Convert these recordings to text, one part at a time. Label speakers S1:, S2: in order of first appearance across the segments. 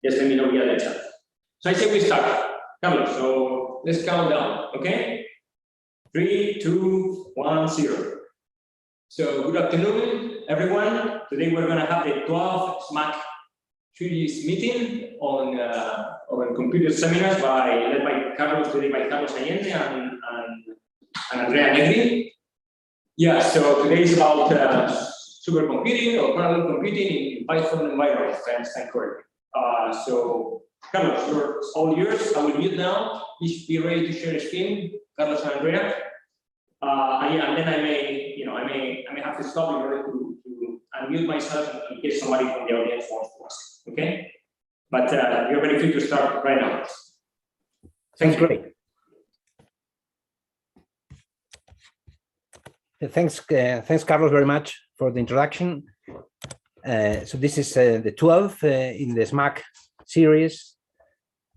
S1: just let me know via the chat. So I say we start. Carlos, so let's count down, okay? 3, 2, 1, 0. So good afternoon, everyone. Today we're going to have the 12th SMAC series meeting on computer seminars led by Carlos, today by Carlos Allende and Andrea Negri. Yeah, so today is about supercomputing or parallel computing in Python environment, if I understand correctly. So Carlos, you're all yours. I will mute now. Please be ready to share the screen, Carlos and Andrea. And then I may have to stop in order to unmute myself in case somebody from the audience wants to ask. Okay, but you're very free to start right now.
S2: Thanks, great. Thanks, Carlos, very much for the introduction. So this is the 12th in the SMAC series,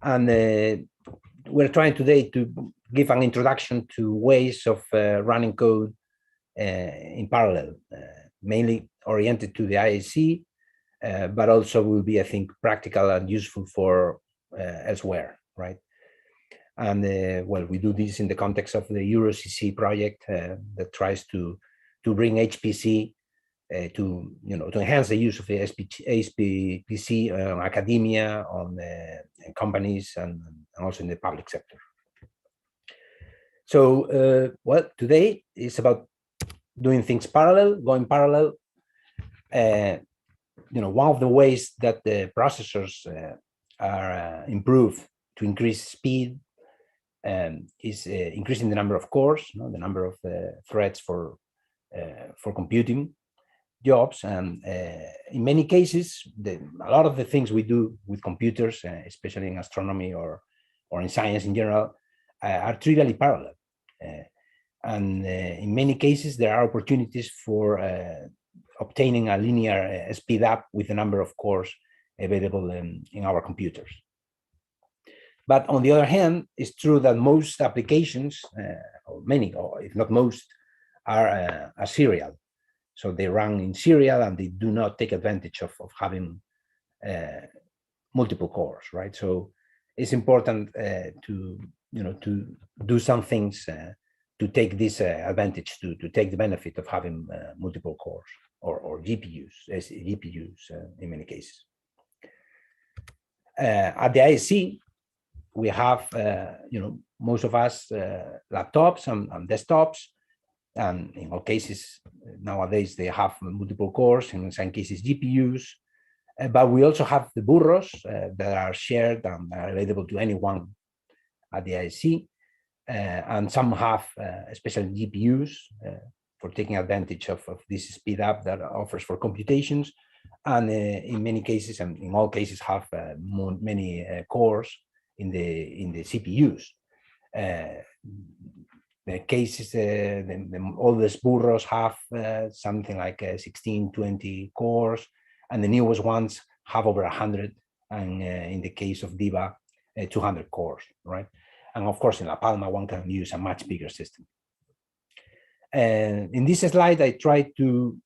S2: and we're trying today to give an introduction to ways of running code in parallel, mainly oriented to the IAC, but also will be, I think, practical and useful for elsewhere, right? And well, we do this in the context of the EuroCC project that tries to bring HPC to enhance the use of the HPC on academia, on companies, and also in the public sector. So, well, today is about doing things parallel, going parallel. One of the ways that the processors are improved to increase speed is increasing the number of cores, the number of threads for computing jobs. And in many cases, a lot of the things we do with computers, especially in astronomy or in science in general, are trivially parallel. And in many cases, there are opportunities for obtaining a linear speed up with the number of cores available in our computers. But on the other hand, it's true that most applications, or many, or if not most, are serial. So they run in serial and they do not take advantage of having multiple cores, right? So it's important to do some things to take this advantage, to take the benefit of having multiple cores or GPUs in many cases. At the ISC, we have, most of us laptops and desktops, and in all cases nowadays they have multiple cores, and in some cases GPUs. But we also have the burros that are shared and are available to anyone at the ISC, and some have special GPUs for taking advantage of this speed up that offers for computations, and in many cases, and in all cases, have many cores in the CPUs. The cases, the oldest burros have something like 16, 20 cores, and the newest ones have over 100, and in the case of Diva, 200 cores, right? And of course, in La Palma, one can use a much bigger system. And in this slide, I try to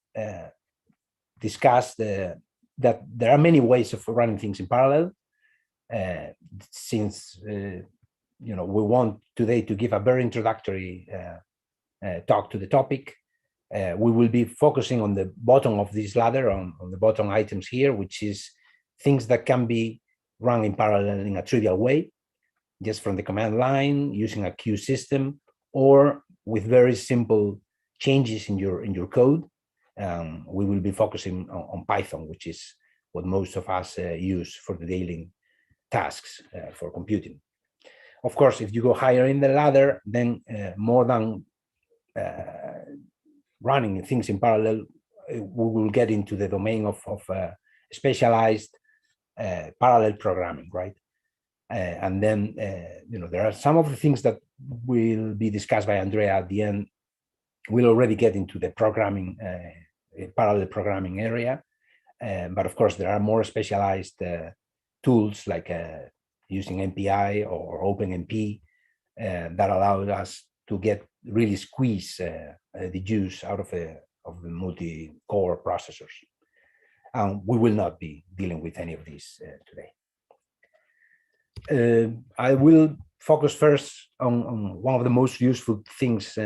S2: discuss that there are many ways of running things in parallel. Since we want today to give a very introductory talk to the topic, we will be focusing on the bottom of this ladder, on the bottom items here, which is things that can be run in parallel in a trivial way, just from the command line, using a queue system, or with very simple changes in your code. We will be focusing on Python, which is what most of us use for the daily tasks for computing. Of course, if you go higher in the ladder, then more than running things in parallel, we will get into the domain of specialized parallel programming, right? And then, there are some of the things that will be discussed by Andrea at the end. We'll already get into the programming, parallel programming area. But of course, there are more specialized tools like using MPI or OpenMP that allow us to really squeeze the juice out of the multi-core processors. We will not be dealing with any of these today. I will focus first on one of the most useful things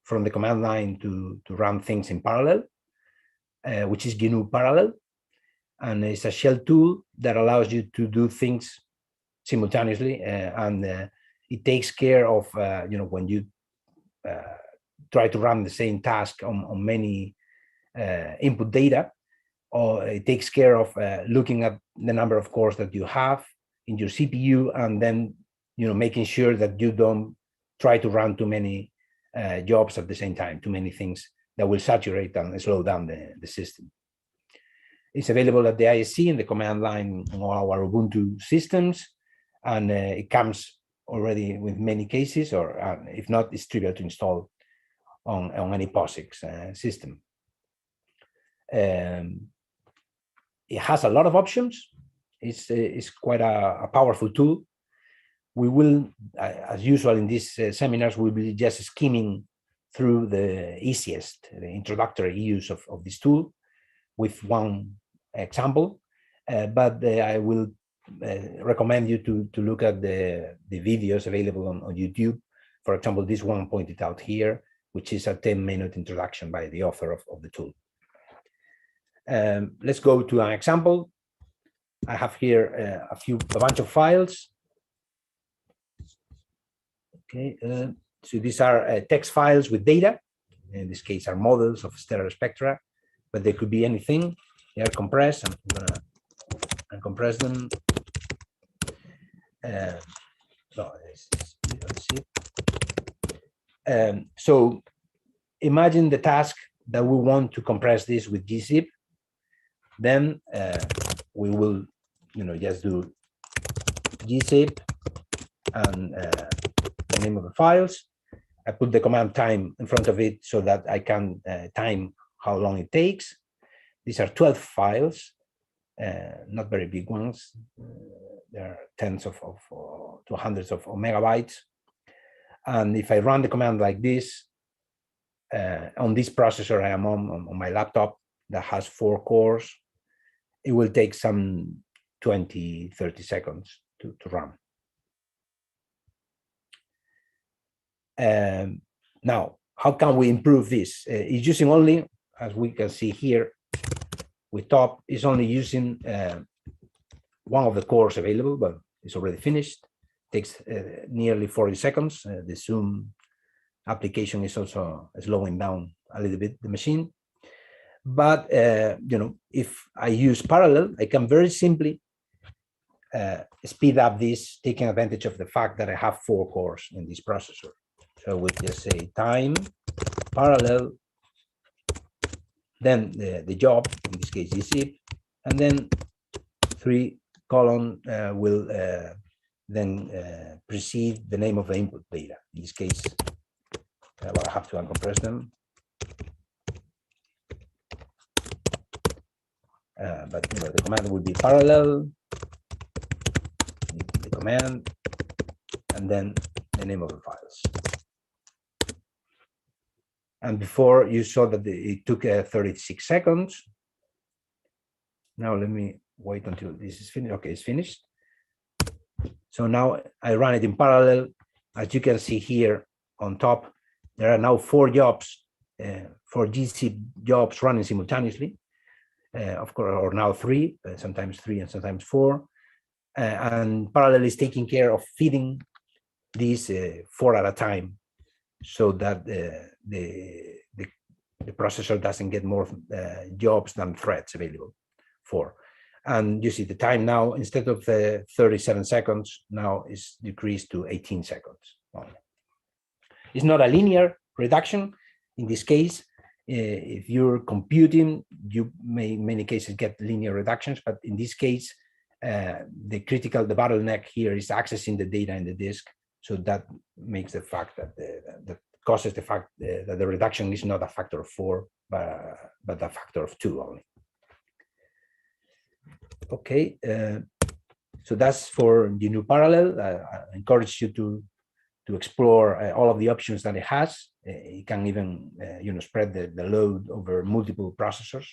S2: from the command line to run things in parallel, which is GNU Parallel. And it's a shell tool that allows you to do things simultaneously, and it takes care of, when you try to run the same task on many input data, or it takes care of looking at the number of cores that you have in your CPU, and then making sure that you don't try to run too many jobs at the same time, too many things that will saturate and slow down the system. It's available at the ISC in the command line on all our Ubuntu systems, and it comes already with many cases, or if not, it's trivial to install on any POSIX system. It has a lot of options. It's quite a powerful tool. We will, as usual in these seminars, we'll be just skimming through the easiest, the introductory use of this tool with one example, but I will recommend you to look at the videos available on YouTube. For example, this one pointed out here, which is a 10-minute introduction by the author of the tool. Let's go to an example. I have here a bunch of files. Okay, so these are text files with data. In this case, are models of stellar spectra, but they could be anything. They are compressed. I'm gonna uncompress them. So imagine the task that we want to compress this with gzip. Then we will, just do gzip and the name of the files. I put the command time in front of it so that I can time how long it takes. These are 12 files, not very big ones. There are tens to hundreds of megabytes. And if I run the command like this, on this processor I am on my laptop that has 4 cores, it will take some 20-30 seconds to run. Now, how can we improve this? It's using only, as we can see here, with top, is only using one of the cores available, but it's already finished. Takes nearly 40 seconds. The Zoom application is also slowing down a little bit the machine. But if I use parallel, I can very simply speed up this, taking advantage of the fact that I have 4 cores in this processor. So we just say time parallel, then the job, in this case gzip, and then 3 colon will then precede the name of the input data. In this case, I have to uncompress them. But the command will be parallel, the command, and then the name of the files. And before you saw that it took 36 seconds. Now let me wait until this is finished. Okay, it's finished. So now I run it in parallel. As you can see here on top, there are now 4 jobs, 4 gzip jobs running simultaneously. Of course, or now 3, sometimes 3 and sometimes 4. And parallel is taking care of feeding these 4 at a time, so that the processor doesn't get more jobs than threads available for. And you see the time now, instead of 37 seconds, now is decreased to 18 seconds only. It's not a linear reduction. In this case, if you're computing, you may in many cases get linear reductions, but in this case, the bottleneck here is accessing the data in the disk. So that makes the fact that that causes the fact that the reduction is not a factor of 4, but a factor of 2 only. Okay, so that's for GNU Parallel. I encourage you to explore all of the options that it has. It can even spread the load over multiple processors.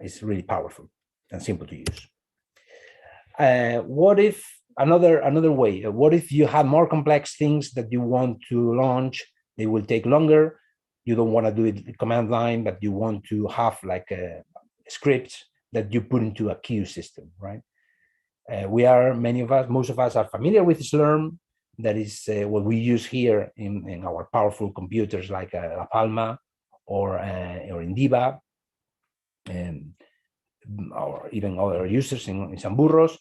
S2: It's really powerful and simple to use. What if another way? What if you have more complex things that you want to launch? They will take longer. You don't want to do it command line, but you want to have like a script that you put into a queue system, right? Most of us are familiar with Slurm. That is what we use here in our powerful computers like La Palma or in Diva, or even other users in San Burros.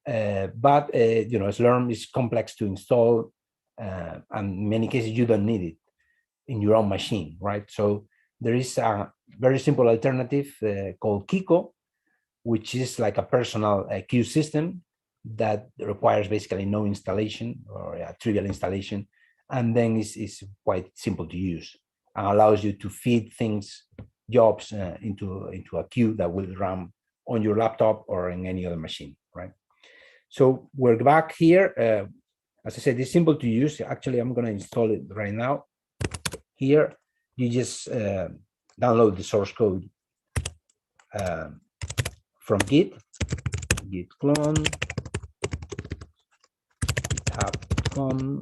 S2: But Slurm is complex to install, and in many cases you don't need it in your own machine, right? So there is a very simple alternative called Kiko, which is like a personal queue system that requires basically no installation or a trivial installation, and then is quite simple to use and allows you to feed jobs into a queue that will run on your laptop or in any other machine, right? So we're back here. As I said, it's simple to use. Actually, I'm going to install it right now. Here, you just download the source code from Git clone, github.com,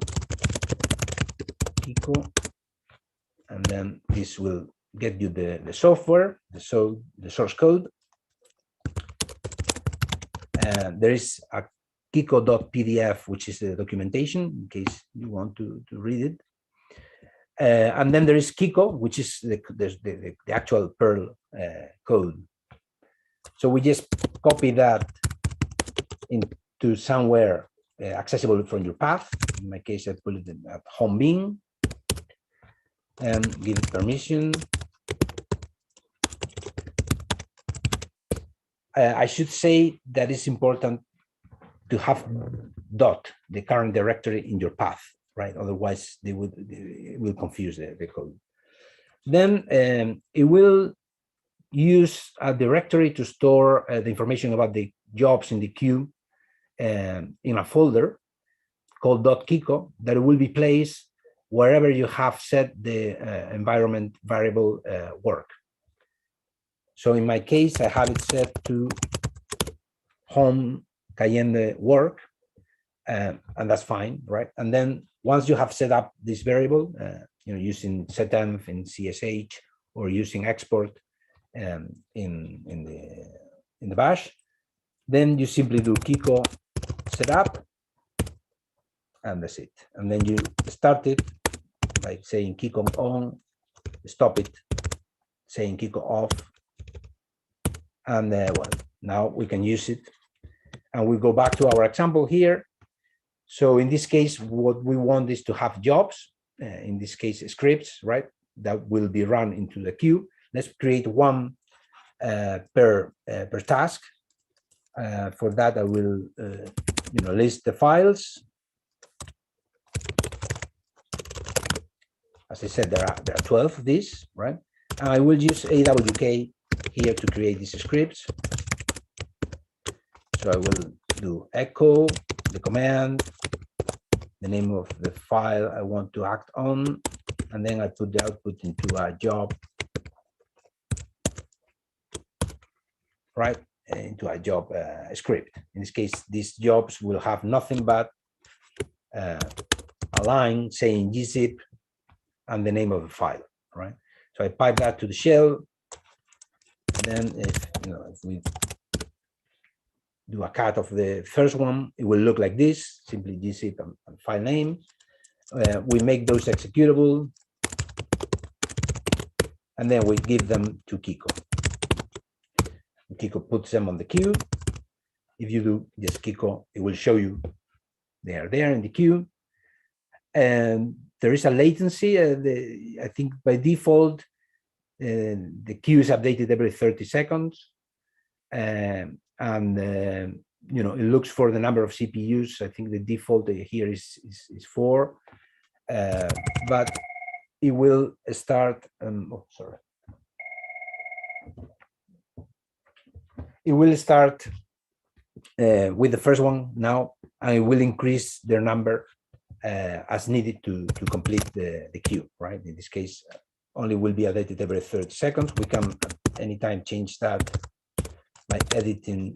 S2: Kiko, and then this will get you the software, the source code. And there is a Kiko.pdf, which is the documentation in case you want to read it. And then there is Kiko, which is the actual Perl code. So we just copy that into somewhere accessible from your path. In my case, I put it at home bin and give it permission. I should say that it's important to have the current directory in your path, right? Otherwise, it will confuse the code. Then it will use a directory to store the information about the jobs in the queue in a folder called .kiko that will be placed wherever you have set the environment variable work. So in my case, I have it set to home Allende work, and that's fine, right? And then once you have set up this variable, using setenv in CSH or using export in the bash, then you simply do Kiko setup, and that's it. And then you start it by saying Kiko on, stop it, saying Kiko off, and well, now we can use it. And we go back to our example here. So in this case, what we want is to have jobs, in this case, scripts, right? That will be run into the queue. Let's create one per task. For that, I will list the files. As I said, there are 12 of these, right? And I will use AWK here to create these scripts. So I will do echo the command, the name of the file I want to act on, and then I put the output into a job, right? Into a job script. In this case, these jobs will have nothing but a line saying gzip and the name of the file, right? So I pipe that to the shell. Then if we do a cut of the first one, it will look like this, simply gzip and file name. We make those executable, and then we give them to Kiko. Kiko puts them on the queue. If you do just Kiko, it will show you they are there in the queue. And there is a latency. I think by default, the queue is updated every 30 seconds. And it looks for the number of CPUs. I think the default here is 4, but it will start. It will start with the first one now, and it will increase their number as needed to complete the queue. Right? In this case, only will be updated every 30 seconds. We can at any time change that by editing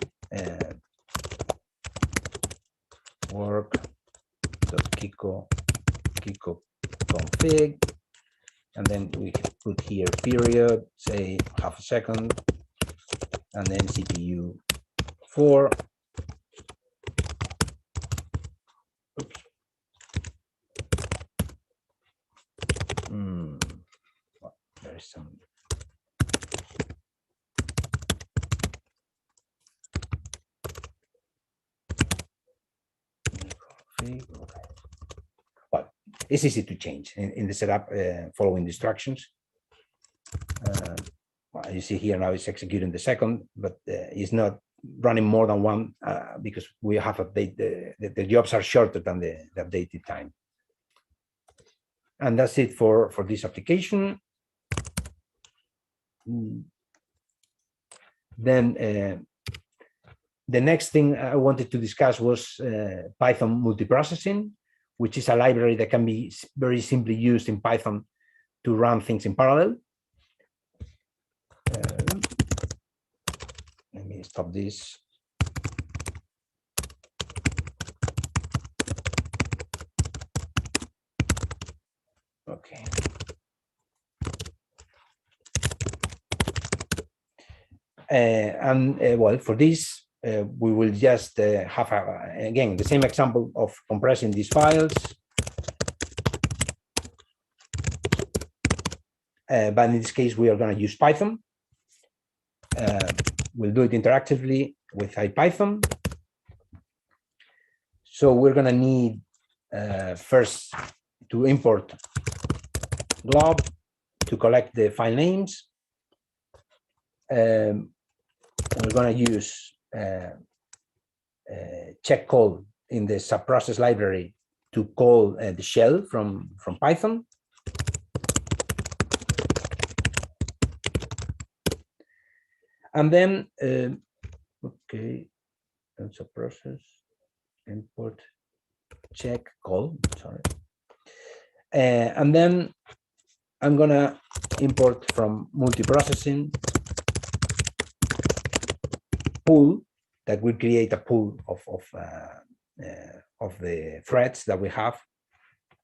S2: work.kiko config, and then we put here period, say half a second, and then CPU 4. Oops. Well, there is some. Okay. Well, it's easy to change in the setup following the instructions. Well, you see here now it's executing the second, but it's not running more than one because we have updated the jobs are shorter than the updated time. And that's it for this application. Then the next thing I wanted to discuss was Python multiprocessing, which is a library that can be very simply used in Python to run things in parallel. Let me stop this. Okay. Well, for this, we will just have, again, the same example of compressing these files. But in this case, we are going to use Python. We'll do it interactively with IPython. So we're going to need first to import glob to collect the file names. We're going to use check call in the subprocess library to call the shell from Python. And then, okay, that's a process, import check call, sorry. And then I'm gonna import from multiprocessing pool that will create a pool of the threads that we have,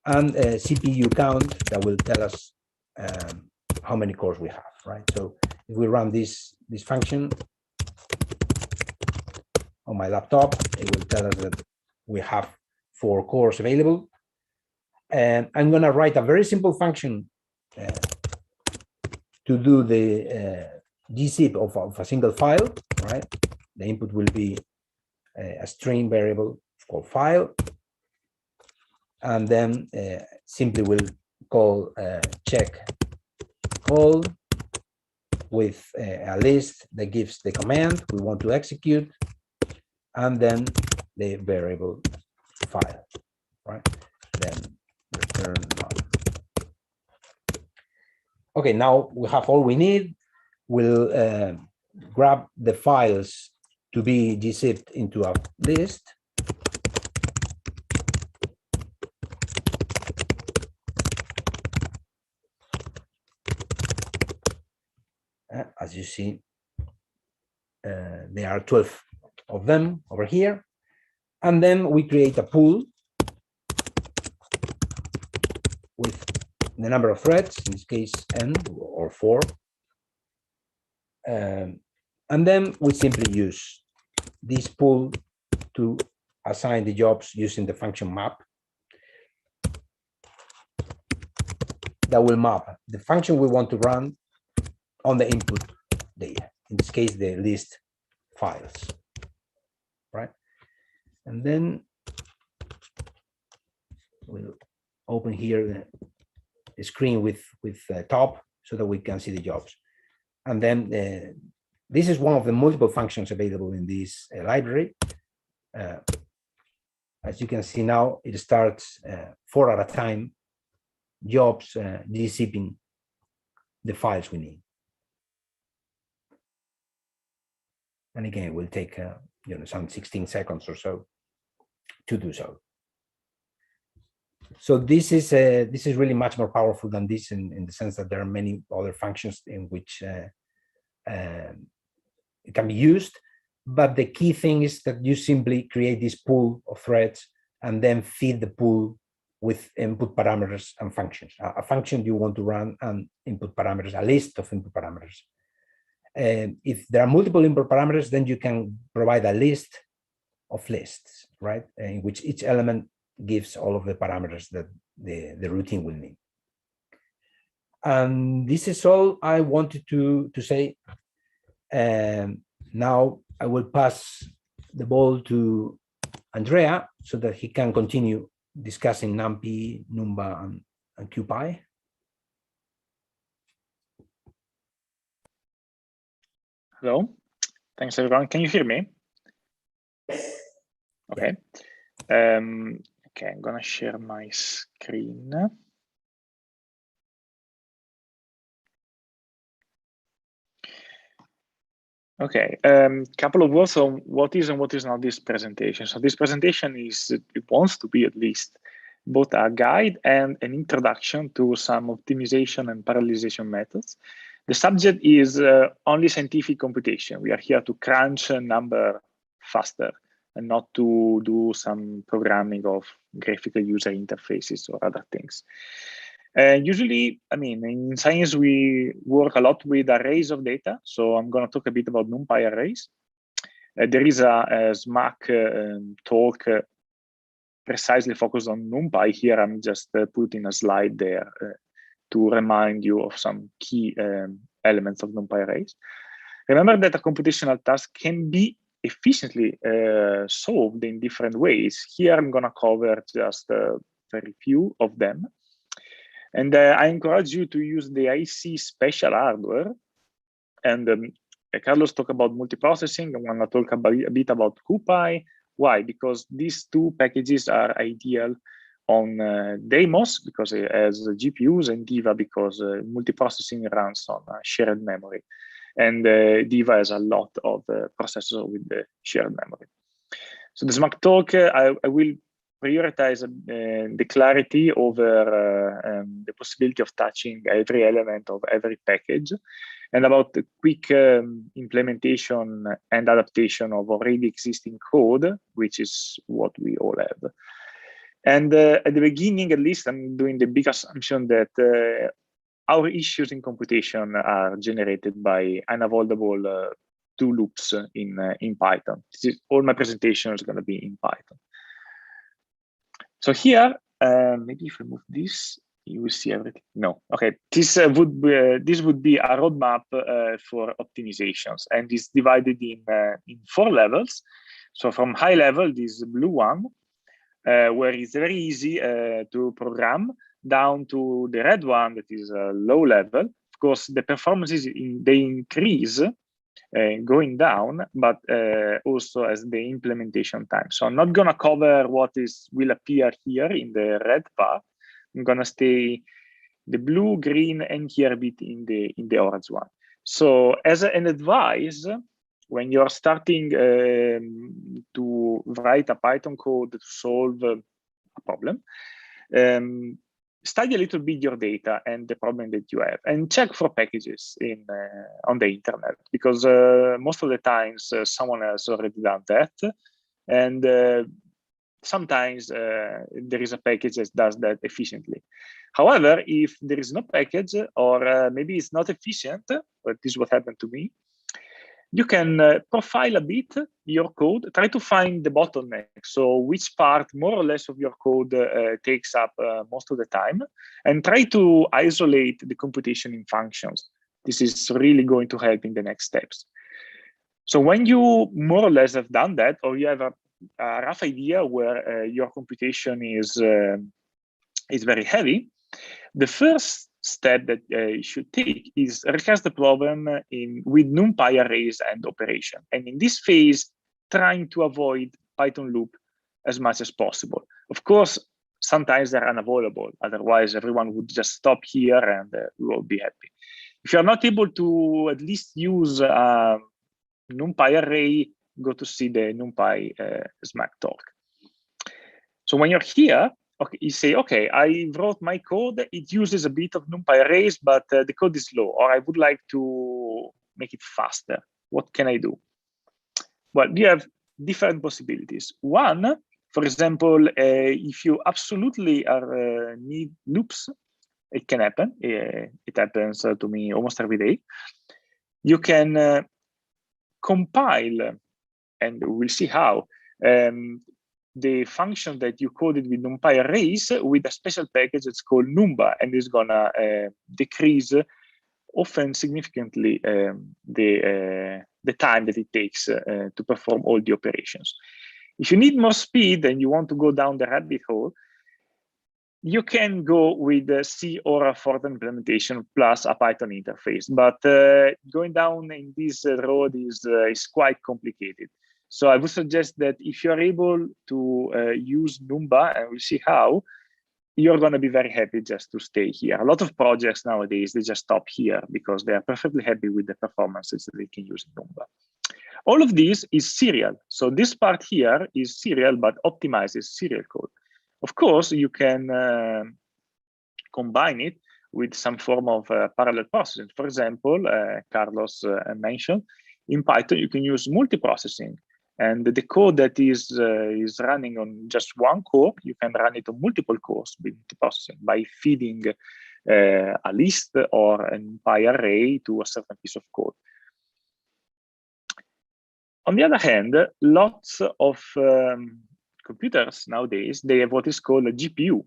S2: and CPU count that will tell us how many cores we have, right? So if we run this function on my laptop, it will tell us that we have 4 cores available. And I'm going to write a very simple function to do the gzip of a single file, right? The input will be a string variable called file, and then simply we'll call check call with a list that gives the command we want to execute, and then the variable file, right? Then return none. Okay, now we have all we need. We'll grab the files to be gzipped into a list. As you see, there are 12 of them over here. And then we create a pool with the number of threads, in this case n or 4. And then we simply use this pool to assign the jobs using the function map that will map the function we want to run on the input data, in this case the list files, right? And then we'll open here the screen with top so that we can see the jobs. And then this is one of the multiple functions available in this library. As you can see now, it starts 4 at a time jobs gzipping the files we need. And again, it will take some 16 seconds or so to do so. So this is really much more powerful than this in the sense that there are many other functions in which it can be used. But the key thing is that you simply create this pool of threads and then feed the pool with input parameters and functions. A function you want to run and input parameters, a list of input parameters. If there are multiple input parameters, then you can provide a list of lists, right? In which each element gives all of the parameters that the routine will need. And this is all I wanted to say. Now I will pass the ball to Andrea so that he can continue discussing Numpy, numba, and cupy.
S3: Hello, thanks everyone. Can you hear me?
S1: Yes.
S3: Okay. Okay, I'm gonna share my screen. Okay, couple of words on what is and what is not this presentation. So this presentation is, it wants to be at least both a guide and an introduction to some optimization and parallelization methods. The subject is only scientific computation. We are here to crunch a number faster and not to do some programming of graphical user interfaces or other things. Usually, I mean, in science, we work a lot with arrays of data. So I'm going to talk a bit about Numpy arrays. There is a SMAC talk precisely focused on Numpy. Here, I'm just putting a slide there to remind you of some key elements of Numpy arrays. Remember that a computational task can be efficiently solved in different ways. Here, I'm going to cover just very few of them. And I encourage you to use the IC special hardware. And Carlos talked about multiprocessing. I want to talk a bit about cupy. Why? Because these two packages are ideal on Deimos because it has GPUs, and Diva because multiprocessing runs on shared memory. And Diva has a lot of processors with the shared memory. So the SMAC talk, I will prioritize the clarity over the possibility of touching every element of every package, and about the quick implementation and adaptation of already existing code, which is what we all have. And at the beginning, at least, I'm doing the big assumption that our issues in computation are generated by unavoidable do loops in Python. All my presentation is going to be in Python. So here, maybe if I move this, you will see everything. No, okay. This would be a roadmap for optimizations, and it's divided in 4 levels. So from high level, this blue one, where it's very easy to program, down to the red one that is low level. Of course, the performances they increase going down, but also as the implementation time. So I'm not going to cover what will appear here in the red part. I'm going to stay the blue, green, and here a bit in the orange one. So as an advice, when you're starting to write a Python code to solve a problem, study a little bit your data and the problem that you have, and check for packages on the internet, because most of the times someone has already done that, and sometimes there is a package that does that efficiently. However, if there is no package, or maybe it's not efficient, but this is what happened to me, you can profile a bit your code, try to find the bottleneck. So which part more or less of your code takes up most of the time, and try to isolate the computation in functions. This is really going to help in the next steps. So when you more or less have done that, or you have a rough idea where your computation is very heavy, the first step that you should take is recast the problem with Numpy arrays and operation. And in this phase, trying to avoid Python loop as much as possible. Of course, sometimes they're unavoidable. Otherwise, everyone would just stop here and we will be happy. If you're not able to at least use Numpy array, go to see the Numpy SMAC talk. So when you're here, okay, you say, okay, I wrote my code. It uses a bit of Numpy arrays, but the code is slow, or I would like to make it faster. What can I do? Well, you have different possibilities. One, For example, if you absolutely need loops, it can happen. It happens to me almost every day. You can compile, and we'll see how, the function that you coded with Numpy Arrays with a special package that's called numba, and is gonna decrease often significantly the time that it takes to perform all the operations. If you need more speed and you want to go down the rabbit hole, you can go with a C or a FORTRAN implementation plus a Python interface. But going down in this road is quite complicated. So I would suggest that if you're able to use numba, and we'll see how, you're going to be very happy just to stay here. A lot of projects nowadays, they just stop here because they are perfectly happy with the performances that they can use in numba. All of this is serial. So this part here is serial, but optimizes serial code. Of course, you can combine it with some form of parallel processing. For example, Carlos mentioned, in Python, you can use multiprocessing. And the code that is running on just one core, you can run it on multiple cores with multiprocessing by feeding a list or an Numpy array to a certain piece of code. On the other hand, lots of computers nowadays, they have what is called a GPU.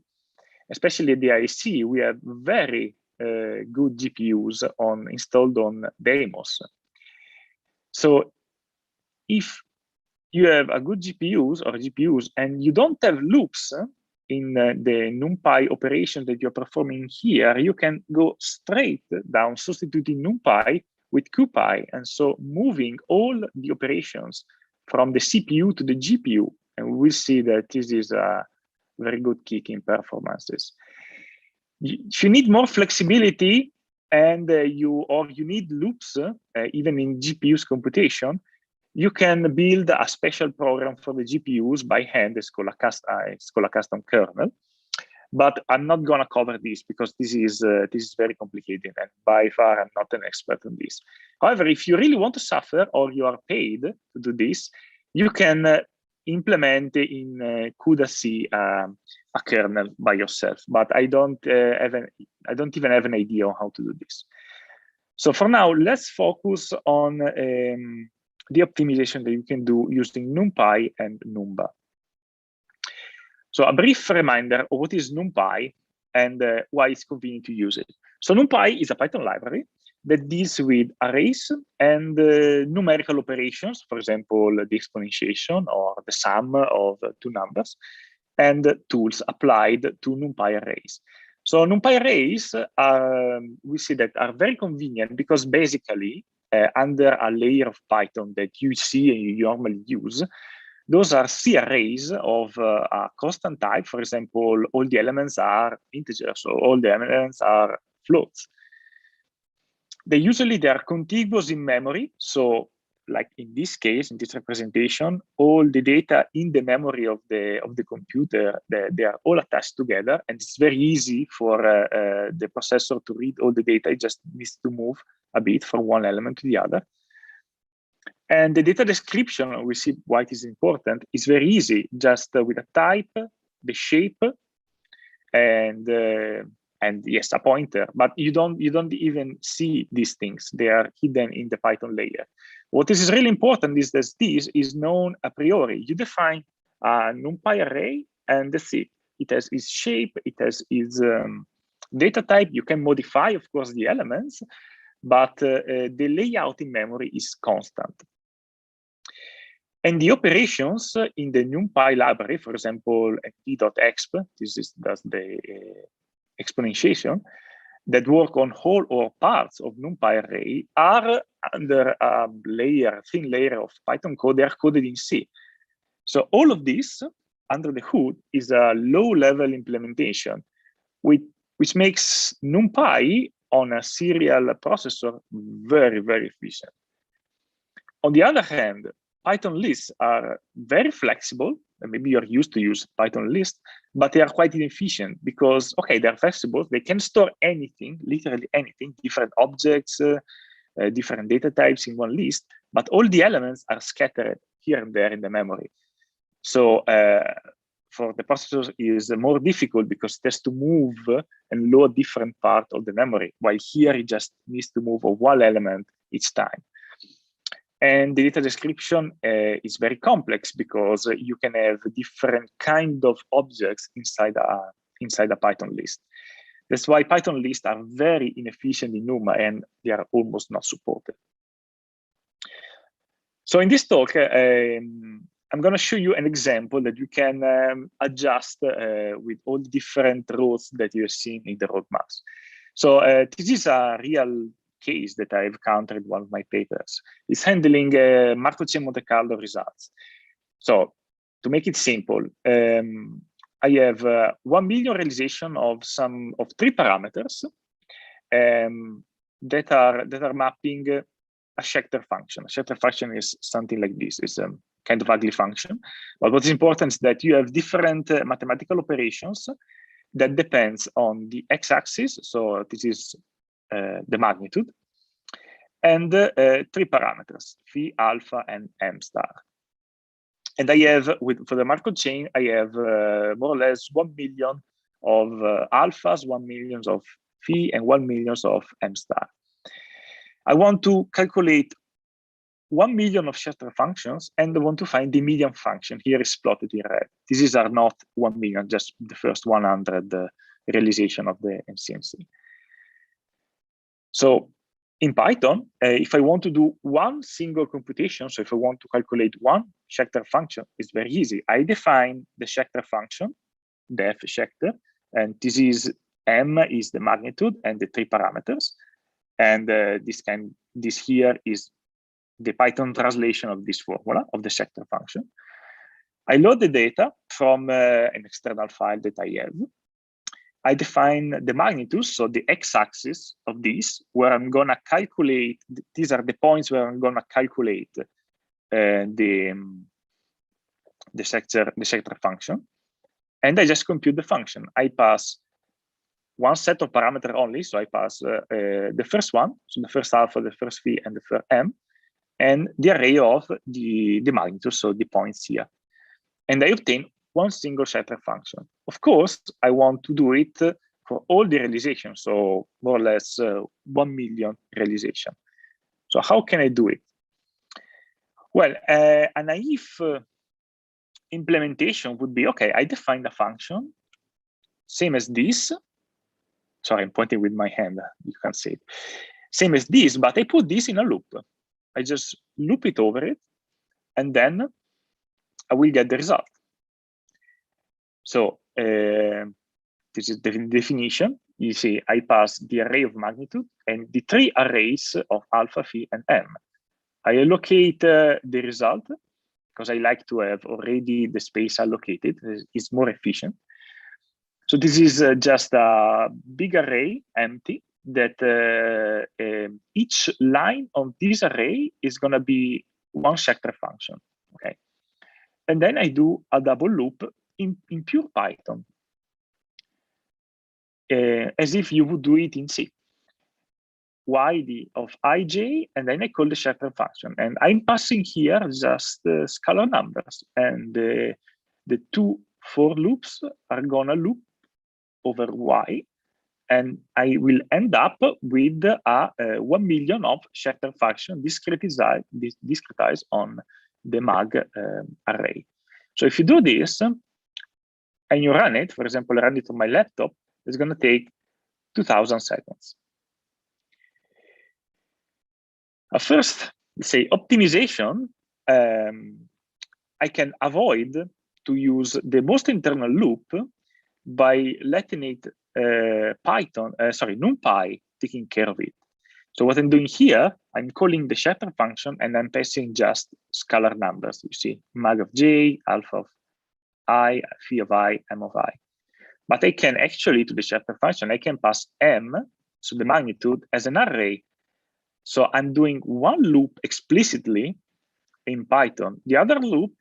S3: Especially at the IC, we have very good GPUs installed on demos. So if you have a good GPUs and you don't have loops in the NumPy operation that you're performing here, you can go straight down substituting NumPy with cupy, and so moving all the operations from the CPU to the GPU. And we'll see that this is a very good kick in performances. If you need more flexibility and you need loops, even in GPU's computation, you can build a special program for the GPUs by hand. It's called a custom kernel. But I'm not going to cover this because this is very complicated, and by far I'm not an expert on this. However, if you really want to suffer or you are paid to do this, you can implement in CUDA-C a kernel by yourself. But I don't even have an idea on how to do this. So for now, let's focus on the optimization that you can do using NumPy and numba. So a brief reminder of what is NumPy and why it's convenient to use it. So NumPy is a Python library that deals with arrays and numerical operations, for example, the exponentiation or the sum of two numbers, and tools applied to NumPy arrays. So NumPy arrays we see that are very convenient because basically under a layer of Python that you see and you normally use, those are C arrays of a constant type. For example, all the elements are integers, so all the elements are floats. They are contiguous in memory. So like in this case, in this representation, all the data in the memory of the computer, they are all attached together. And it's very easy for the processor to read all the data. It just needs to move a bit from one element to the other. And the data description, we see why it is important, is very easy, just with a type, the shape, and yes, a pointer. But you don't even see these things; they are hidden in the Python layer. What is really important is that this is known a priori. You define a NumPy array, and that's it. It has its shape, it has its data type. You can modify, of course, the elements, but the layout in memory is constant. And the operations in the NumPy library, for example, t.exp, does the exponentiation, that work on whole or parts of NumPy array, are under a thin layer of Python code. They are coded in C. So all of this under the hood is a low-level implementation, which makes NumPy on a serial processor very, very efficient. On the other hand, Python lists are very flexible, and maybe you're used to use Python lists, but they are quite inefficient because, okay, they're flexible. They can store anything, literally anything, different objects, different data types in one list, but all the elements are scattered here and there in the memory. So for the processor is more difficult because it has to move and load different part of the memory, while here it just needs to move one element each time. And the data description is very complex because you can have different kind of objects inside a Python list. That's why Python lists are very inefficient in NUMA, and they are almost not supported. So in this talk, I'm going to show you an example that you can adjust with all the different rows that you have seen in the roadmaps. So this is a real case that I've encountered in one of my papers. It's handling Markov chain Monte Carlo results. So to make it simple, I have 1 million realization of 3 parameters that are mapping a Schechter function. A Schechter function is something like this. It's a kind of ugly function. But what's important is that you have different mathematical operations that depends on the x-axis. So this is the magnitude, and 3 parameters, phi, alpha, and m star. And I have, for the Markov chain, I have more or less 1 million of alphas, 1 million of phi, and 1 million of m star. I want to calculate 1 million of Schechter functions, and I want to find the median function. Here is plotted in red. These are not 1 million, just the first 100 realization of the MCMC. So in Python, if I want to do one single computation, so if I want to calculate one Schechter function, it's very easy. I define the Schechter function, def Schechter, and this is m is the magnitude and the 3 parameters. And this here is the Python translation of this formula of the Schechter function. I load the data from an external file that I have. I define the magnitude, so the x-axis of this, where I'm going to calculate, these are the points where I'm going to calculate the Schechter function. And I just compute the function. I pass one set of parameter only, so I pass the first one, so the first alpha, the first phi, and the first m, and the array of the magnitude, so the points here. And I obtain one single Schechter function. Of course, I want to do it for all the realizations, so more or less 1 million realization. So how can I do it? Well, a naive implementation would be, okay, I define a function, same as this. Sorry, I'm pointing with my hand, you can't see it. Same as this, but I put this in a loop. I just loop it over it, and then I will get the result. So this is the definition. You see, I pass the array of magnitude and the 3 arrays of alpha, phi, and m. I allocate the result because I like to have already the space allocated. It's more efficient. So this is just a big array, empty, that each line of this array is going to be one Schechter function. Okay, and then I do a double loop in pure Python, as if you would do it in C. YD of ij, and then I call the Schechter function. And I'm passing here just scalar numbers, and the 2 for loops are gonna loop over y, and I will end up with a 1 million of Schechter function discretized on the mag array. So if you do this and you run it, for example, run it on my laptop, it's going to take 2000 seconds. First, say optimization, I can avoid to use the most internal loop by letting it NumPy taking care of it. So what I'm doing here, I'm calling the Schechter function and I'm passing just scalar numbers. You see, mag of j, alpha of I, phi of I, m of I. But I can actually, to the Schechter function, I can pass m, so the magnitude, as an array. So I'm doing one loop explicitly in Python. The other loop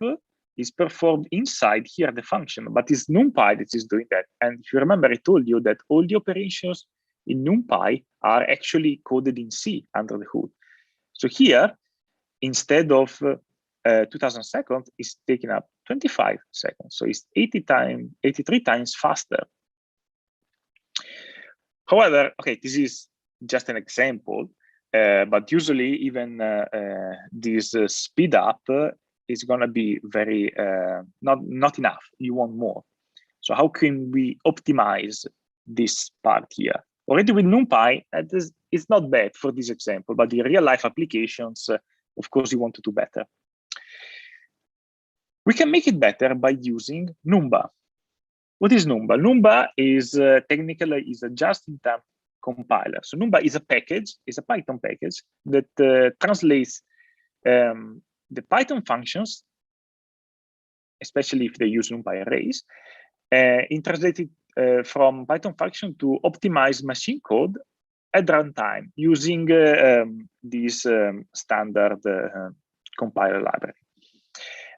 S3: is performed inside here the function, but it's NumPy that is doing that. And if you remember, I told you that all the operations in NumPy are actually coded in C under the hood. So here, instead of 2000 seconds, it's taking up 25 seconds. So it's 83 times faster. However, okay, this is just an example, but usually even this speed up is going to be very not enough. You want more. So how can we optimize this part here? Already with NumPy, it's not bad for this example, but the real life applications, of course, you want to do better. We can make it better by using numba. What is numba? Numba is technically is a just-in-time compiler. So numba is a package, is a Python package that translates the Python functions, especially if they use Numpy arrays, translated from Python function to optimize machine code at runtime using this standard compiler library.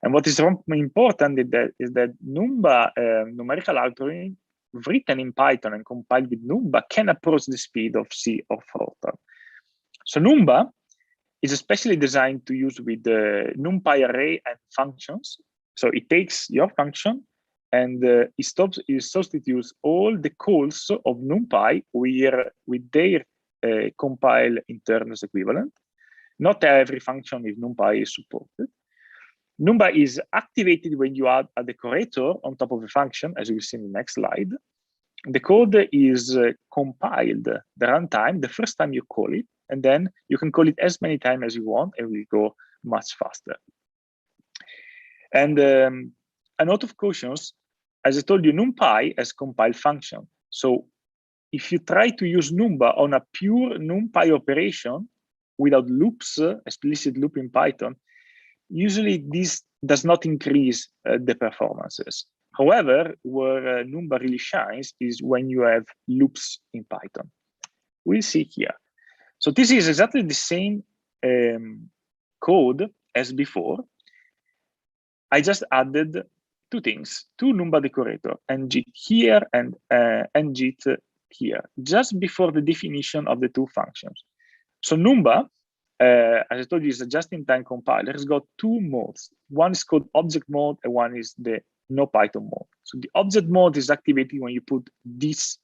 S3: And what is important is that numba numerical algorithm written in Python and compiled with numba can approach the speed of C or FORTRAN. So numba is especially designed to use with the Numpy array and functions. So it takes your function and it substitutes all the calls of NumPy with their compile internals equivalent. Not every function with NumPy is supported. Numba is activated when you add a decorator on top of a function, as we see in the next slide. The code is compiled the runtime the first time you call it, and then you can call it as many times as you want, and it will go much faster. And a note of cautions, as I told you, NumPy has compile function. So if you try to use numba on a pure NumPy operation without loops, explicit loop in Python, usually this does not increase the performances. However, where numba really shines is when you have loops in Python. We'll see here. So this is exactly the same code as before. I just added two things, two numba decorator, ngit here and ngit here, just before the definition of the two functions. So numba, as I told you, is a just-in-time compiler. It's got two modes. One is called object mode, and one is the no Python mode. So the object mode is activated when you put this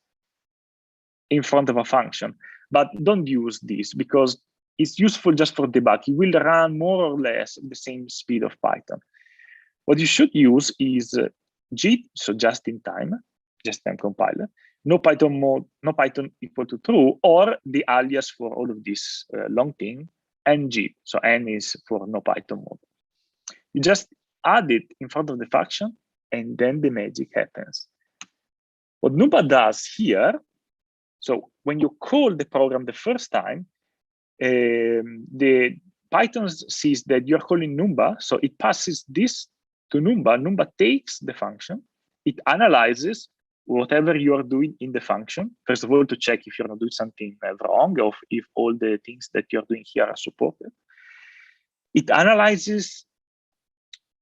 S3: in front of a function, but don't use this because it's useful just for debug. It will run more or less at the same speed of Python. What you should use is JIT, so just-in-time compiler, no Python mode, no Python equal to true, or the alias for all of this long thing, ngit, so n is for no Python mode. You just add it in front of the function, and then the magic happens. What numba does here, so when you call the program the first time, the Python sees that you're calling numba, so it passes this to numba. Numba takes the function, it analyzes whatever you are doing in the function, first of all, to check if you're not doing something wrong, or if all the things that you're doing here are supported. It analyzes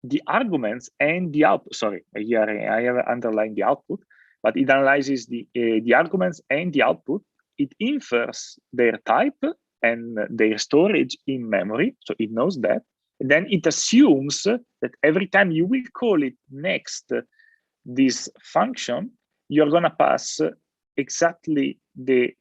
S3: the arguments and the output. Sorry, here I have underlined the output, but it analyzes the arguments and the output. It infers their type and their storage in memory, so it knows that. And then it assumes that every time you will call it next this function, you're going to pass exactly the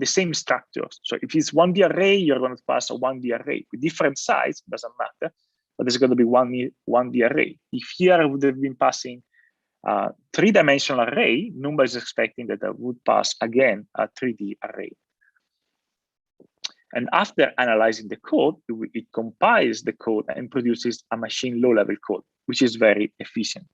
S3: same structures. So if it's 1D array, you're going to pass a 1D array with different size, doesn't matter, but it's going to be 1D array. If here I would have been passing a 3-dimensional array, numba is expecting that I would pass again a 3D array. And after analyzing the code, it compiles the code and produces a machine low-level code, which is very efficient.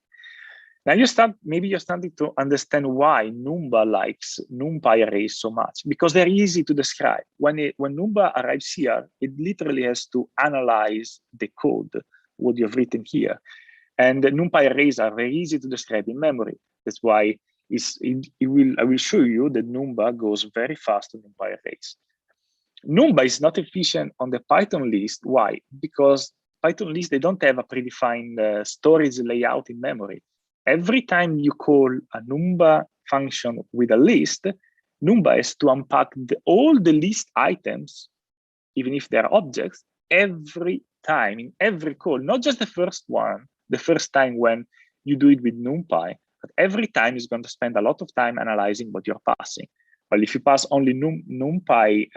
S3: Now maybe you're starting to understand why numba likes Numpy arrays so much, because they're easy to describe. When numba arrives here, it literally has to analyze the code, what you've written here. And the Numpy arrays are very easy to describe in memory. That's why I will show you that numba goes very fast on Numpy arrays. Numba is not efficient on the Python list. Why? Because Python list, they don't have a predefined storage layout in memory. Every time you call a numba function with a list, numba has to unpack all the list items, even if they're objects, every time, in every call, not just the first one, the first time when you do it with NumPy, but every time it's going to spend a lot of time analyzing what you're passing. Well, if you pass only NumPy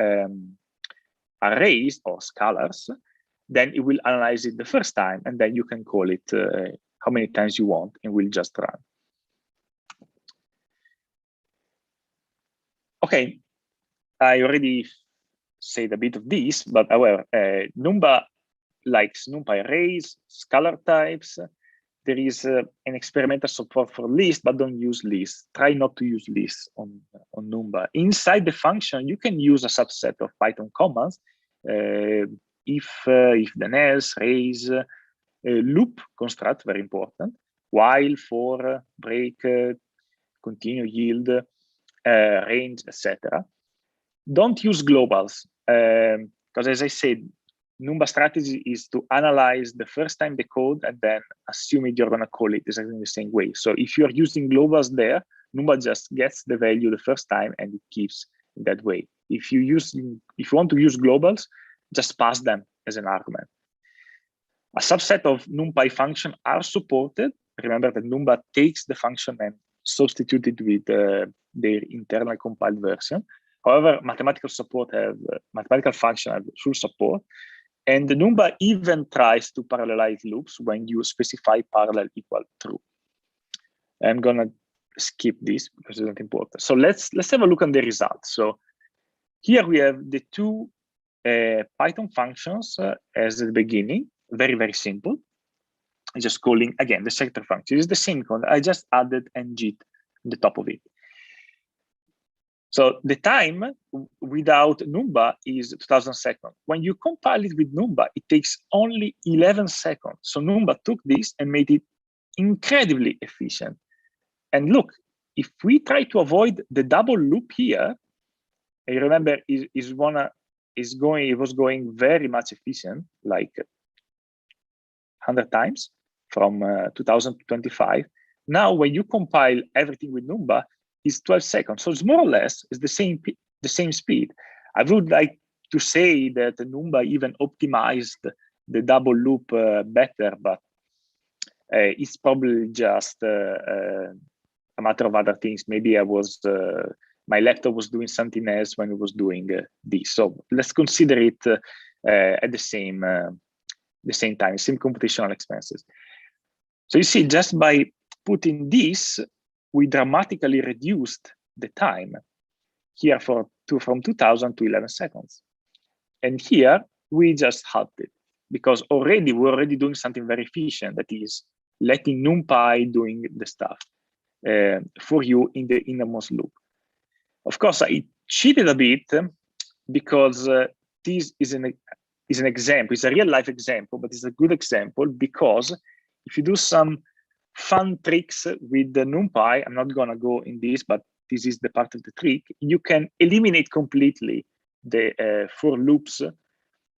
S3: arrays or scalars, then it will analyze it the first time, and then you can call it how many times you want, and will just run. Okay, I already said a bit of this, but however, Numba likes NumPy arrays, scalar types. There is an experimental support for lists, but don't use lists. Try not to use lists on Numba. Inside the function, you can use a subset of Python commands. If then else, raise, loop construct, very important, while, for, break, continue, yield, range, etc. Don't use globals, because as I said, Numba strategy is to analyze the first time the code and then assume it you're going to call it exactly in the same way. So if you're using globals there, Numba just gets the value the first time and it keeps in that way. If you want to use globals, just pass them as an argument. A subset of NumPy functions are supported. Remember that Numba takes the function and substitutes it with their internal compiled version. However, mathematical functions have full support. And the Numba even tries to parallelize loops when you specify parallel equal true. I'm gonna skip this because it's not important. So let's have a look at the results. So here we have the two Python functions as the beginning, very, very simple. I'm just calling again the sector function. It's the same code. I just added ngit on the top of it. So the time without Numba is 2000 seconds. When you compile it with Numba, it takes only 11 seconds. So Numba took this and made it incredibly efficient. And look, if we try to avoid the double loop here, I remember it was going very much efficient, like 100 times from 2000 to 25. Now, when you compile everything with Numba, is 12 seconds. So it's more or less the same speed. I would like to say that Numba even optimized the double loop better, but it's probably just a matter of other things. Maybe my laptop was doing something else when it was doing this. So let's consider it at the same time, same computational expenses. So you see, just by putting this, we dramatically reduced the time here from 2000 to 11 seconds. And here we just halved it because we're already doing something very efficient, that is letting NumPy doing the stuff for you in the innermost loop. Of course, I cheated a bit because this is an example. It's a real life example, but it's a good example because if you do some fun tricks with the NumPy, I'm not gonna go in this, but this is the part of the trick. You can eliminate completely the for loops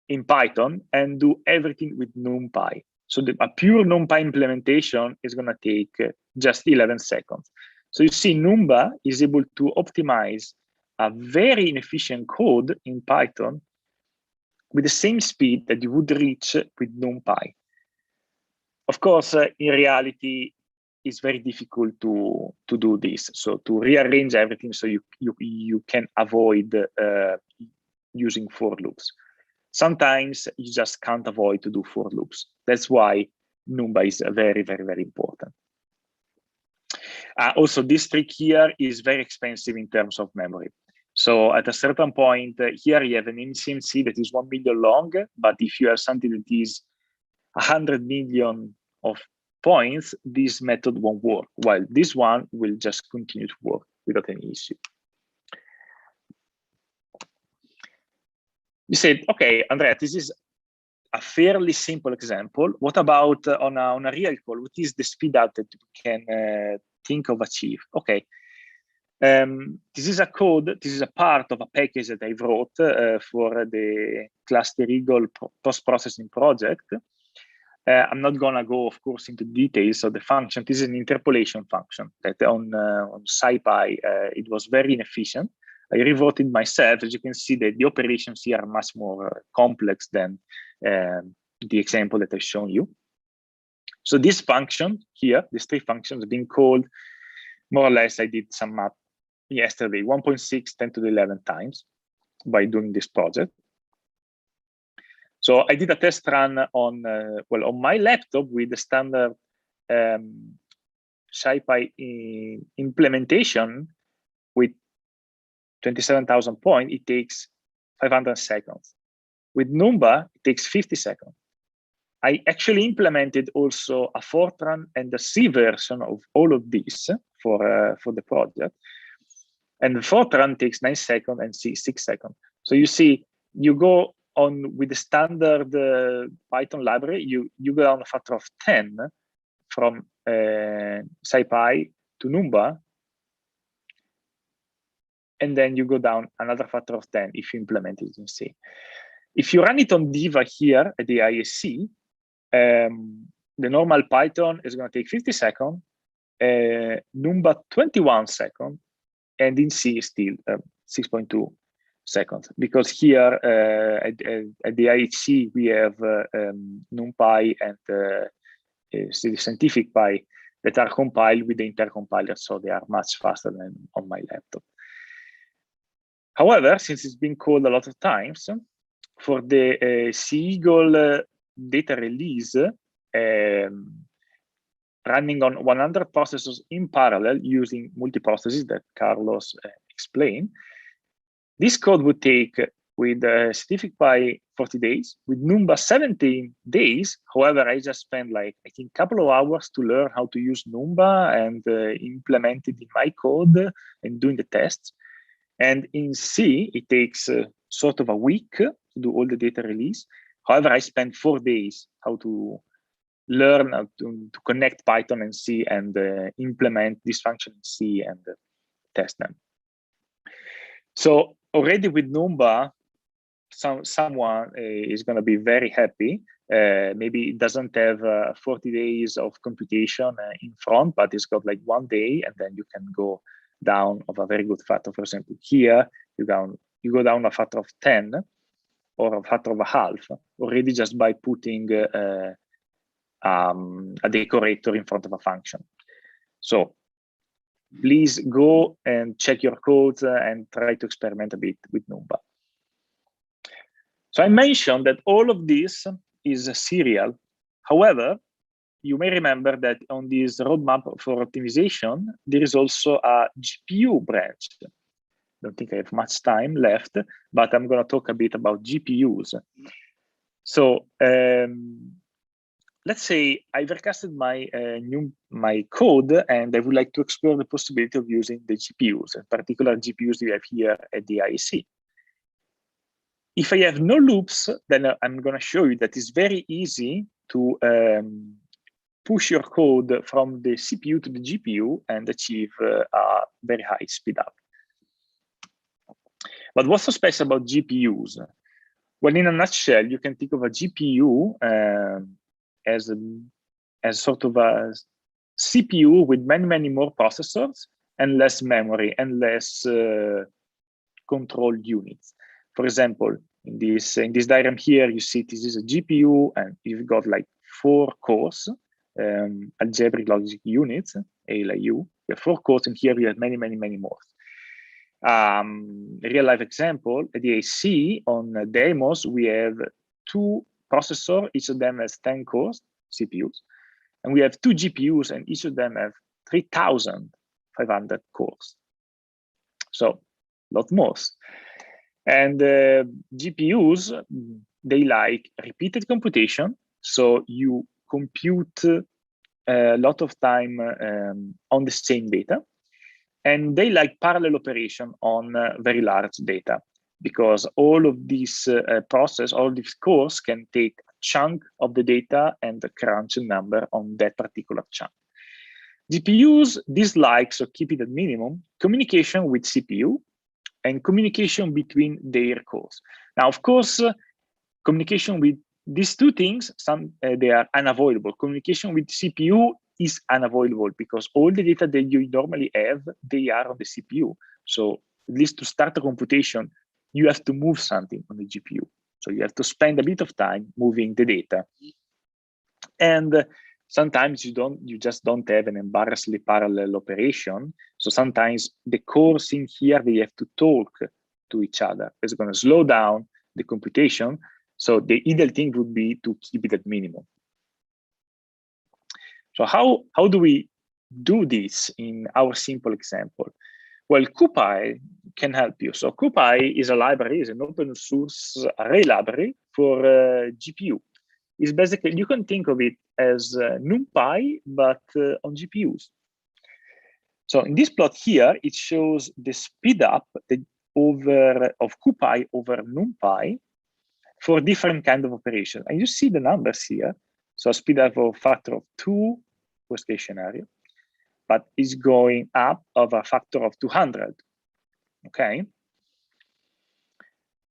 S3: in Python and do everything with NumPy. So a pure NumPy implementation is gonna take just 11 seconds. So you see, Numba is able to optimize a very inefficient code in Python with the same speed that you would reach with NumPy. Of course, in reality, it's very difficult to do this. So to rearrange everything so you can avoid using for loops. Sometimes you just can't avoid to do for loops. That's why Numba is very, very, very important. Also, this trick here is very expensive in terms of memory. So at a certain point, here you have an MCMC that is 1 million long, but if you have something that is 100 million of points, this method won't work, while this one will just continue to work without any issue. You said, okay, Andrea, this is a fairly simple example. What about on a real call? What is the speed up that we can think of achieve? Okay, this is a code, this is a part of a package that I wrote for the Cluster Eagle post-processing project. I'm not gonna go, of course, into details of the function. This is an interpolation function that on SciPy, it was very inefficient. I rewrote it myself. As you can see, that the operations here are much more complex than the example that I've shown you. So this function here, these three functions being called, more or less, I did some math yesterday, 1.6 10 to the 11 times by doing this project. So I did a test run on, well, on my laptop with the standard SciPy implementation with 27,000 points. It takes 500 seconds. With Numba, it takes 50 seconds. I actually implemented also a FORTRAN and a C version of all of this for the project. And the FORTRAN takes 9 seconds and C 6 seconds. So you see, you go on with the standard Python library, you go down a factor of 10 from SciPy to Numba, and then you go down another factor of 10 if you implement it in C. If you run it on Diva here at the ISC, the normal Python is going to take 50 seconds, Numba 21 seconds, and in C is still 6.2 seconds. Because here at the IHC, we have NumPy and the scientific Pi that are compiled with the intercompiler, so they are much faster than on my laptop. However, since it's been called a lot of times, for the Seagull data release, running on 100 processors in parallel using multiprocessing that Carlos explained, this code would take with Scientific Pi 40 days, with Numba 17 days. However, I just spent like, I think, a couple of hours to learn how to use Numba and implement it in my code and doing the tests. And in C, it takes sort of a week to do all the data release. However, I spent 4 days how to learn how to connect Python and C and implement this function in C and test them. So already with Numba, someone is going to be very happy. Maybe it doesn't have 40 days of computation in front, but it's got like 1 day, and then you can go down of a very good factor. For example, here you go down a factor of 10 or a factor of a half already just by putting a decorator in front of a function. So please go and check your codes and try to experiment a bit with Numba. So I mentioned that all of this is serial. However, you may remember that on this roadmap for optimization, there is also a GPU branch. I don't think I have much time left, but I'm going to talk a bit about GPUs. So let's say I've recasted my code, and I would like to explore the possibility of using the GPUs, in particular GPUs we have here at the IEC. If I have no loops, then I'm going to show you that it's very easy to push your code from the CPU to the GPU and achieve a very high speed up. But what's so special about GPUs? Well, in a nutshell, you can think of a GPU as sort of a CPU with many, many more processors and less memory and less control units. For example, in this diagram here, you see this is a GPU, and you've got like 4 cores, algebraic logic units, ALU. You have 4 cores, and here we have many, many, many more. Real life example, at the AC on demos, we have 2 processors, each of them has 10 cores, CPUs, and we have 2 GPUs, and each of them have 3,500 cores. So a lot more. And GPUs, they like repeated computation. So you compute a lot of time on the same data. And they like parallel operation on very large data, because all of these all of these cores can take a chunk of the data and crunch a number on that particular chunk. GPUs dislike, so keep it at minimum, communication with CPU and communication between their cores. Now, of course, communication with these 2 things, they are unavoidable. Communication with CPU is unavoidable because all the data that you normally have, they are on the CPU. So at least to start a computation, you have to move something on the GPU. So you have to spend a bit of time moving the data. And sometimes you just don't have an embarrassingly parallel operation. So sometimes the cores in here, they have to talk to each other. It's going to slow down the computation. So the ideal thing would be to keep it at minimum. So how do we do this in our simple example? Well, cupy can help you. So cupy is a library, is an open source array library for GPU. It's basically, you can think of it as NumPy, but on GPUs. So in this plot here, it shows the speed up of cupy over NumPy for different kind of operations. And you see the numbers here. So speed up of a factor of 2, worst case scenario, but is going up of a factor of 200, okay?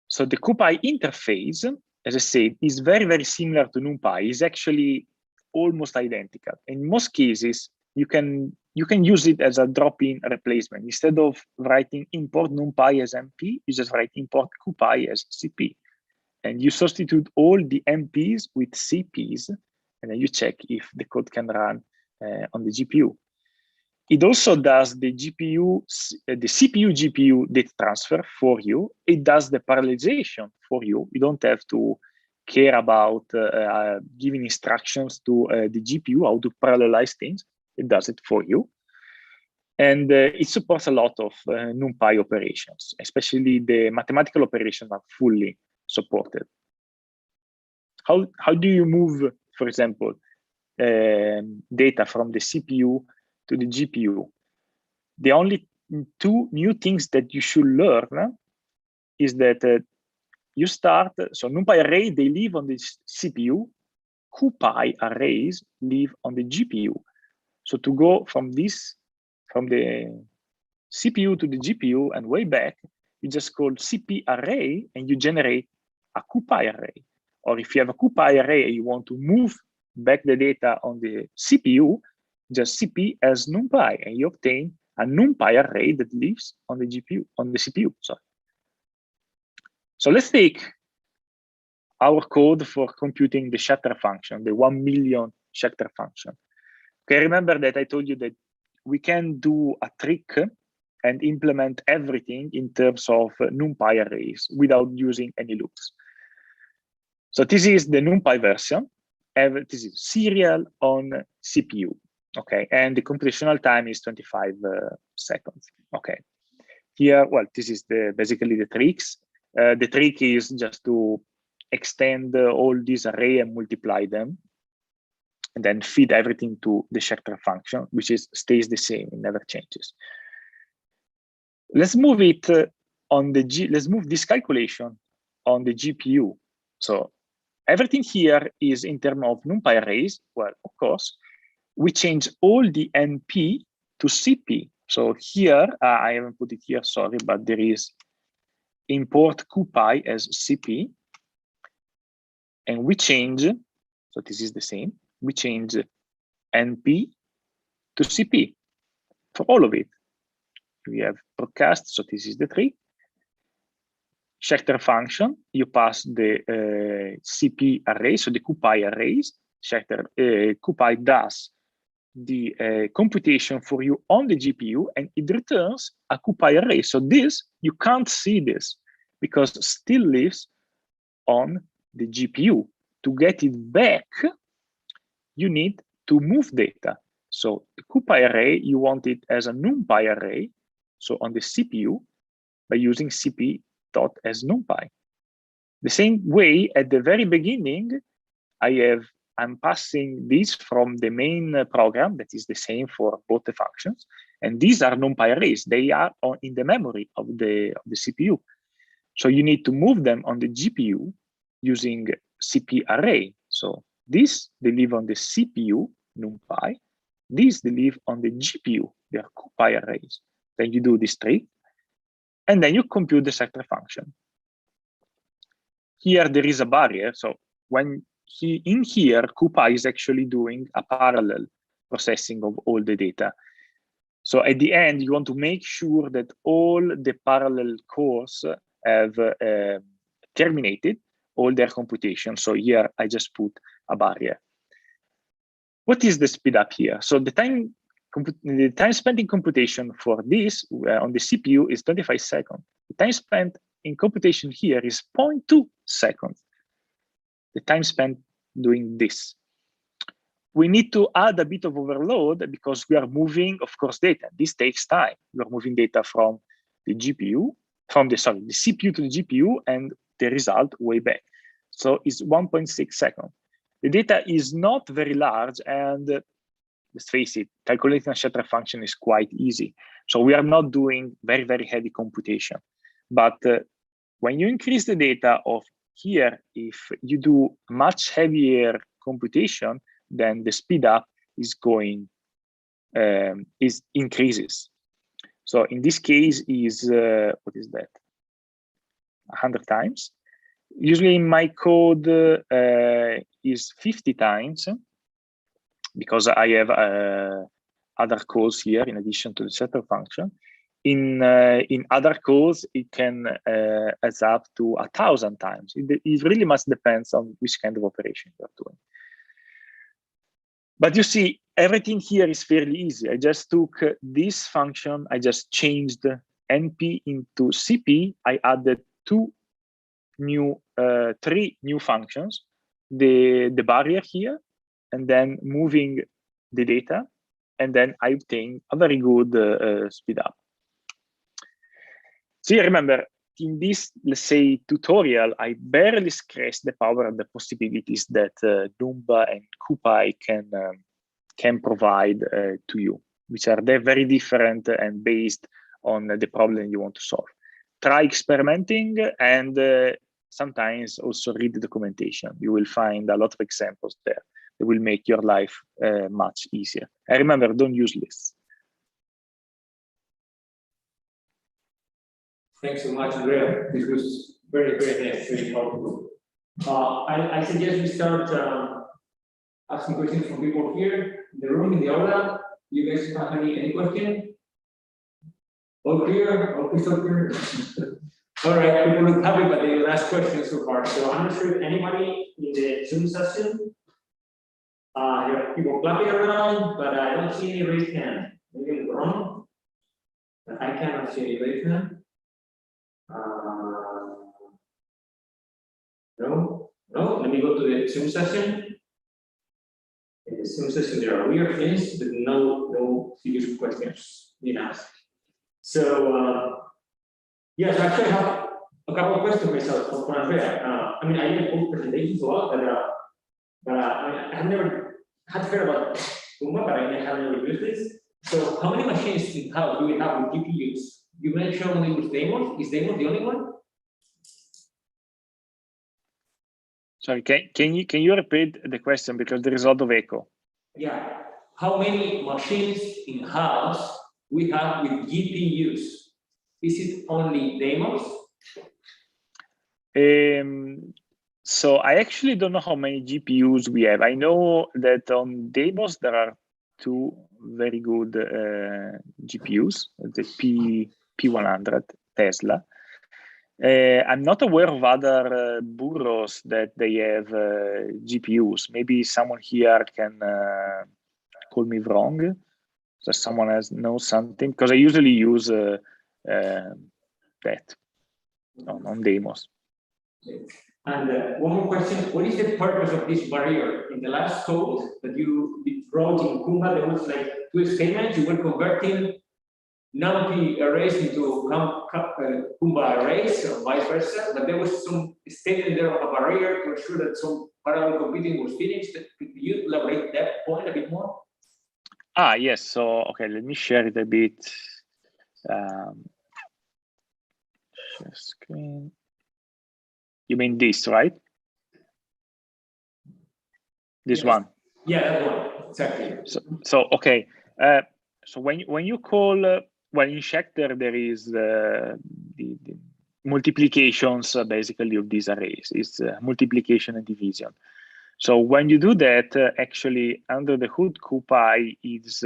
S3: So the cupy interface, as I said, is very, very similar to NumPy. It's actually almost identical. In most cases, you can use it as a drop-in replacement. Instead of writing import NumPy as MP, you just write import cupy as CP. And you substitute all the MPs with CPs, and then you check if the code can run on the GPU. It also does the CPU GPU data transfer for you. It does the parallelization for you. You don't have to care about giving instructions to the GPU how to parallelize things. It does it for you. And it supports a lot of NumPy operations, especially the mathematical operations are fully supported. How do you move, for example, data from the CPU to the GPU? The only two new things that you should learn is that you start, so NumPy array, they live on the CPU, cupy arrays live on the GPU. So to go from the CPU to the GPU and way back, you just call CP array and you generate a cupy array. Or if you have a cupy array and you want to move back the data on the CPU, just CP as NumPy, and you obtain a NumPy array that lives on the GPU, on the CPU. Sorry. So let's take our code for computing the shatter function, the 1 million shatter function. Okay, remember that I told you that we can do a trick and implement everything in terms of NumPy arrays without using any loops. So this is the NumPy version. This is serial on CPU. Okay, and the computational time is 25 seconds. Okay, here, well, this is basically the tricks. The trick is just to extend all these array and multiply them, and then feed everything to the shatter function, which stays the same, it never changes. Let's move it let's move this calculation on the GPU. So everything here is in terms of NumPy arrays. Well, of course, we change all the NP to CP. So here, I haven't put it here, sorry, but there is import cupy as CP. And we change, so this is the same, we change NP to CP for all of it. We have broadcast, so this is the tree. Shatter function, you pass the CP array, so the cupy arrays. Shatter cupy does the computation for you on the GPU, and it returns a cupy array. So this, you can't see this because it still lives on the GPU. To get it back, you need to move data. So the cupy array, you want it as a NumPy array, so on the CPU, by using cp.asNumPy. The same way, at the very beginning, I'm passing this from the main program that is the same for both the functions. And these are NumPy arrays. They are in the memory of the CPU. So you need to move them on the GPU using CP array. So this, they live on the CPU, NumPy. These, they live on the GPU, they are cupy arrays. Then you do this trick, and then you compute the shatter function. Here, there is a barrier. So when in here, cupy is actually doing a parallel processing of all the data. So at the end, you want to make sure that all the parallel cores have terminated all their computation. So here, I just put a barrier. what is the speed up here? So the time spent in computation for this on the CPU is 25 seconds. The time spent in computation here is 0.2 seconds. The time spent doing this. We need to add a bit of overload because we are moving, of course, data. This takes time. We are moving data from the GPU, from the CPU to the GPU, and the result way back. So it's 1.6 seconds. The data is not very large, and let's face it, calculating a scatter function is quite easy. So we are not doing very, very heavy computation. But when you increase the data of here, if you do much heavier computation, then the speed up is increases. So in this case is what is that? 100 times. Usually in my code is 50 times because I have other codes here in addition to the setter function. In other codes, it can adds up to 1,000 times. It really much depends on which kind of operation you're doing. But you see, everything here is fairly easy. I just took this function, I just changed NP into CP. I added three new functions, the barrier here, and then moving the data, and then I obtain a very good speed up. So you remember, in this, let's say, tutorial, I barely scratched the power and the possibilities that numba and cupy can provide to you, which are very different and based on the problem you want to solve. Try experimenting and sometimes also read the documentation. You will find a lot of examples there that will make your life much easier. And remember, don't use lists.
S1: Thanks so much, Andrea. This was very, very nice, very helpful. I suggest we start asking questions from people here in the room, in the aula. You guys have any question? All clear? All crystal clear? All right, people look happy, but they ask questions so far. So I'm not sure if anybody in the Zoom session, there are people clapping around, but I don't see any raised hand. Maybe I'm wrong, but I cannot see any raised hand. No, let me go to the Zoom session. In the Zoom session, there are weird things, but no serious questions being asked. So, yes, actually, I have a couple of questions myself for Andrea. I mean, I did both presentations a lot, but I have never had heard about numba, but I have never used this. So, how many machines in-house do we have with GPUs? You mentioned only with Deimos. Is Deimos the only one?
S3: Sorry, can you repeat the question because there is a lot of echo?
S1: Yeah. How many machines in-house we have with GPUs? Is it only Deimos?
S3: So I actually don't know how many GPUs we have. I know that on Deimos there are two very good GPUs, the P100 Tesla. I'm not aware of other bureaus that they have GPUs. Maybe someone here can call me wrong. So someone else knows something, because I usually use that on Deimos.
S1: And one more question: what is the purpose of this barrier? In the last code that you wrote in Kumba, there was like two statements. You were converting Numpy Arrays into Kumba Arrays, or vice versa, but there was some statement there of a barrier to ensure that some parallel computing was finished. Could you elaborate that point a bit more?
S3: Ah, yes. So, okay, let me share it a bit. Share screen. You mean this, right? This one.
S1: Yeah, that one, exactly.
S3: So okay. So when you call, well, in Schecter there is the multiplications basically of these arrays. It's multiplication and division. So when you do that, actually under the hood, cupy is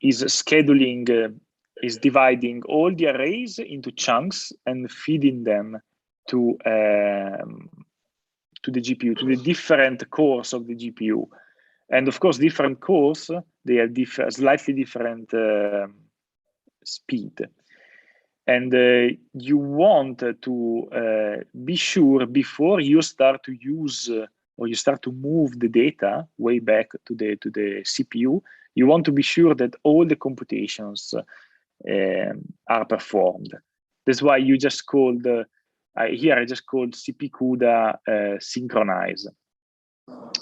S3: scheduling, is dividing all the arrays into chunks and feeding them to the GPU, to the different cores of the GPU. And of course, different cores, they have slightly different speed. And you want to be sure before you start to use or you start to move the data way back to the CPU, you want to be sure that all the computations are performed. That's why you just called, here I just called CP CUDA synchronize.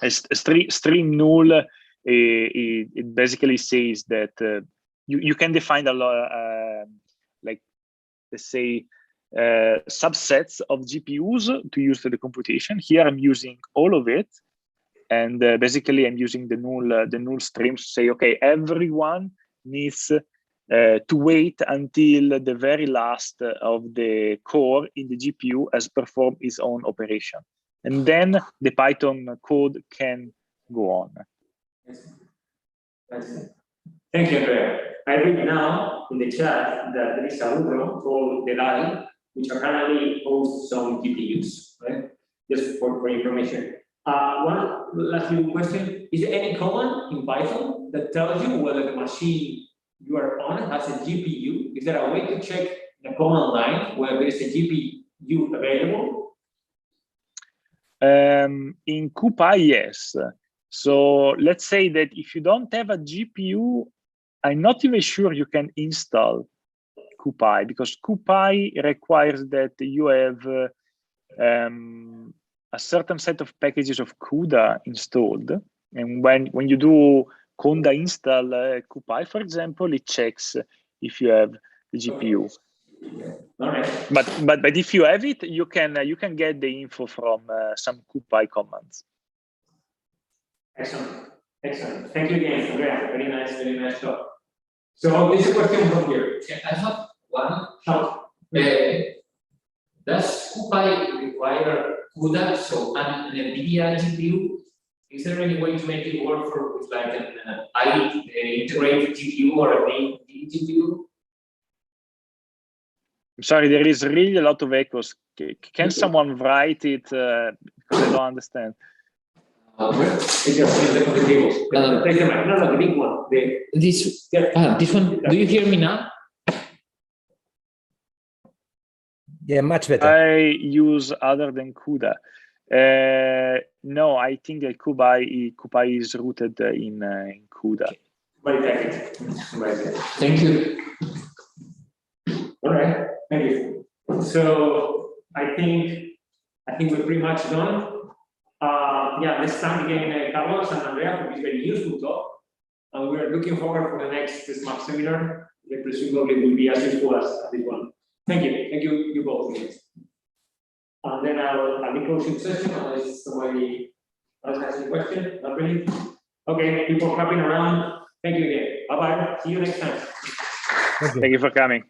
S3: A string null, it basically says that you can define a lot, like, let's say, subsets of GPUs to use for the computation. Here I'm using all of it. And basically I'm using the null streams to say, okay, everyone needs to wait until the very last of the core in the GPU has performed its own operation. And then the Python code can go on.
S1: Thank you, Andrea. I read now in the chat that there is a program called Delay, which apparently hosts some GPUs, right? Just for information. One last question. Is there any command in Python that tells you whether the machine you are on has a GPU? Is there a way to check the command line whether there is a GPU available?
S3: In cupy, yes. So let's say that if you don't have a GPU, I'm not even sure you can install cupy, because cupy requires that you have a certain set of packages of CUDA installed. And when you do conda install cupy, for example, it checks if you have the GPU.
S1: All right.
S3: But if you have it, you can get the info from some cupy commands.
S1: Excellent. Excellent. Thank you again, Andrea. Very nice talk. So this is a question from here.
S4: I have one. Does cupy require CUDA? So an NVIDIA GPU, is there any way to make it work for with like an integrated GPU or a main GPU?
S3: I'm sorry, there is really a lot of echoes. Can someone write it? Because I don't understand.
S1: It's just the big one.
S4: This one. Do you hear me now?
S2: Yeah, much better.
S3: I use other than CUDA. No, I think that cupy is rooted in CUDA.
S4: Thank you.
S1: All right, thank you. So I think we're pretty much done. Yeah, let's thank again Carlos and Andrea for this very useful talk. And we're looking forward for the next SMAP seminar. That presumably will be as useful as this one. Thank you both. And then I'll be closing the session unless somebody else has any question. Not really. Okay, people clapping around. Thank you again. Bye bye. See you next time.
S3: Thank you for coming.